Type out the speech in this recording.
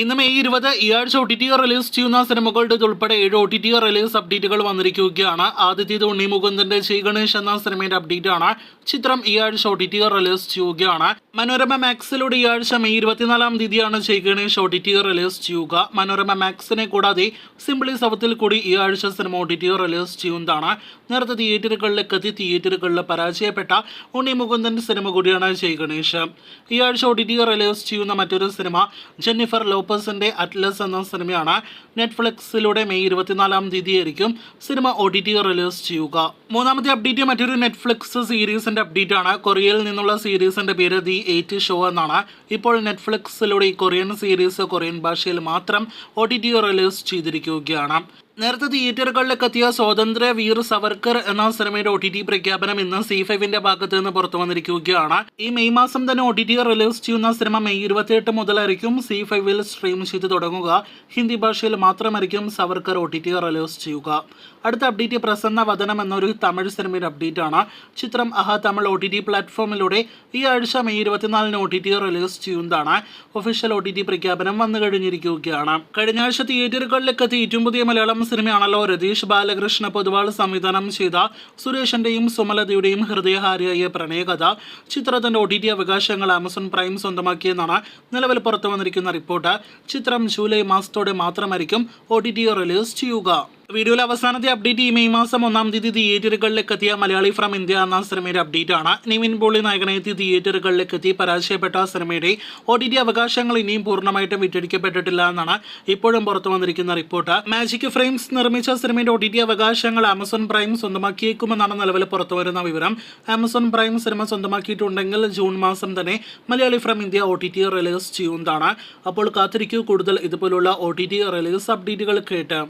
ഇന്ന് മെയ് 20 ഈ ആഴ്ച OTT റിലീസ് ചെയ്യുന്ന സിനിമകളുടെ ഉൾപ്പെടെ 7 OTT റിലീസ് അപ്ഡേറ്റുകൾ വന്നിരിക്കുകയാണ്. ആദ്യത്തേത് ഉണ്ണി മുകുന്ദന്റെ ശ്രീ ഗണേഷ് എന്ന സിനിമയുടെ അപ്ഡേറ്റ് ആണ്. ചിത്രം ഈ ആഴ്ച OTT റിലീസ് ചെയ്യുകയാണ്. മനോരമ മാക്സിലൂടെ ഈ ആഴ്ച മെയ് 24 തീയതിയാണ് ശ്രീ ഗണേഷ് OTT റിലീസ് ചെയ്യുക. മനോരമ മാക്സിനെ കൂടാതെ സിംപ്ലി സൗത്തിൽ കൂടി ഈ ആഴ്ച സിനിമ OTT റിലീസ് ചെയ്യുന്നതാണ്. നേരത്തെ തിയേറ്ററുകളിലേക്ക് എത്തി തിയേറ്ററുകളിൽ പരാജയപ്പെട്ട ഉണ്ണി മുകുന്ദന്റെ സിനിമ കൂടിയാണ് ശ്രീ ഗണേഷ്. ഈ ആഴ്ച OTT റിലീസ് ചെയ്യുന്ന മറ്റൊരു സിനിമ ജെന്നിഫർ ലോപ്പസിന്റെ അറ്റ്ലസ് എന്ന സിനിമയാണ്. നെറ്റ്ഫ്ലിക്സിലൂടെ മെയ് 24 തീയതിയായിരിക്കും സിനിമ OTT റിലീസ് ചെയ്യുക. മൂന്നാമത്തെ അപ്ഡേറ്റ് മറ്റൊരു നെറ്റ്ഫ്ലിക്സ് സീരീസിന്റെ അപ്ഡേറ്റ് ആണ്. കൊറിയയിൽ നിന്നുള്ള സീരീസിന്റെ പേര് ദി 8 ഷോ എന്നാണ്. ഇപ്പോൾ നെറ്റ്ഫ്ലിക്സിലൂടെ ഈ കൊറിയൻ സീരീസ് കൊറിയൻ ഭാഷയിൽ മാത്രം OTT റിലീസ് ചെയ്തിരിക്കുകയാണ്. നേരത്തെ തിയേറ്ററുകളിലേക്ക് എത്തിയ സ്വാതന്ത്ര്യ വീർ സവർക്കർ എന്ന സിനിമയുടെ OTT പ്രഖ്യാപനം ഇന്ന് C5ന്റെ ഭാഗത്ത് നിന്ന് പുറത്തു വന്നിരിക്കുകയാണ്. ഈ മെയ് മാസം തന്നെ OTT റിലീസ് ചെയ്യുന്ന സിനിമ മെയ് 28 മുതലായിരിക്കും C5ൽ സ്ട്രീം ചെയ്ത് തുടങ്ങുക. ഹിന്ദി ഭാഷയിൽ മാത്രമായിരിക്കും സവർക്കർ OTT റിലീസ് ചെയ്യുക. അടുത്ത അപ്ഡേറ്റ് പ്രസന്ന വദനം എന്നൊരു തമിഴ് സിനിമയുടെ അപ്ഡേറ്റ് ആണ്. ചിത്രം തമിഴ് OTT പ്ലാറ്റ്ഫോമിലൂടെ ഈ ആഴ്ച മെയ് 24 OTT റിലീസ് ചെയ്യുന്നതാണ്. ഒഫീഷ്യൽ OTT പ്രഖ്യാപനം വന്നു കഴിഞ്ഞിരിക്കുകയാണ്. കഴിഞ്ഞ ആഴ്ച തിയേറ്ററുകളിലേക്ക് എത്തി ഏറ്റവും പുതിയ മലയാളം സിനിമയാണല്ലോ രതീഷ് ബാലകൃഷ്ണ പൊതുവാൾ സംവിധാനം ചെയ്ത സുരേഷിന്റെയും സുമലതയുടെയും ഹൃദയഹാരിയായ പ്രണയകഥ. ചിത്രത്തിന്റെ OTT അവകാശങ്ങൾ ആമസോൺ പ്രൈം സ്വന്തമാക്കിയെന്നാണ് നിലവിൽ പുറത്തു വന്നിരിക്കുന്ന റിപ്പോർട്ട്. ചിത്രം ജൂലൈ മാസത്തോടെ മാത്രമായിരിക്കും OTT റിലീസ് ചെയ്യുക. വീഡിയോയിലെ അവസാനത്തെ അപ്ഡേറ്റ് ഈ മെയ് മാസം 1 തീയതി തിയേറ്ററുകളിലേക്ക് എത്തിയ മലയാളി ഫ്രം ഇന്ത്യ എന്ന സിനിമയുടെ അപ്ഡേറ്റ് ആണ്. നിവിൻ പോളി നായകനെത്തി തിയേറ്ററുകളിലേക്ക് എത്തി പരാജയപ്പെട്ട സിനിമയുടെ OTT അവകാശങ്ങൾ ഇനിയും പൂർണ്ണമായിട്ടും വിറ്റഴിക്കപ്പെട്ടിട്ടില്ല എന്നാണ് ഇപ്പോഴും പുറത്തു വന്നിരിക്കുന്ന റിപ്പോർട്ട്. മാജിക് ഫ്രെയിംസ് നിർമ്മിച്ച സിനിമയുടെ OTT അവകാശങ്ങൾ ആമസോൺ പ്രൈം സ്വന്തമാക്കിയേക്കുമെന്നാണ് നിലവിൽ പുറത്തു വരുന്ന വിവരം. ആമസോൺ പ്രൈം സിനിമ സ്വന്തമാക്കിയിട്ടുണ്ടെങ്കിൽ ജൂൺ മാസം തന്നെ Malayali from India OTT release ചെയ്യുന്നതാണ്. അപ്പോൾ കാത്തിരിക്കൂ കൂടുതൽ ഇതുപോലുള്ള OTT റിലീസ് അപ്ഡേറ്റുകൾ കേട്ട്.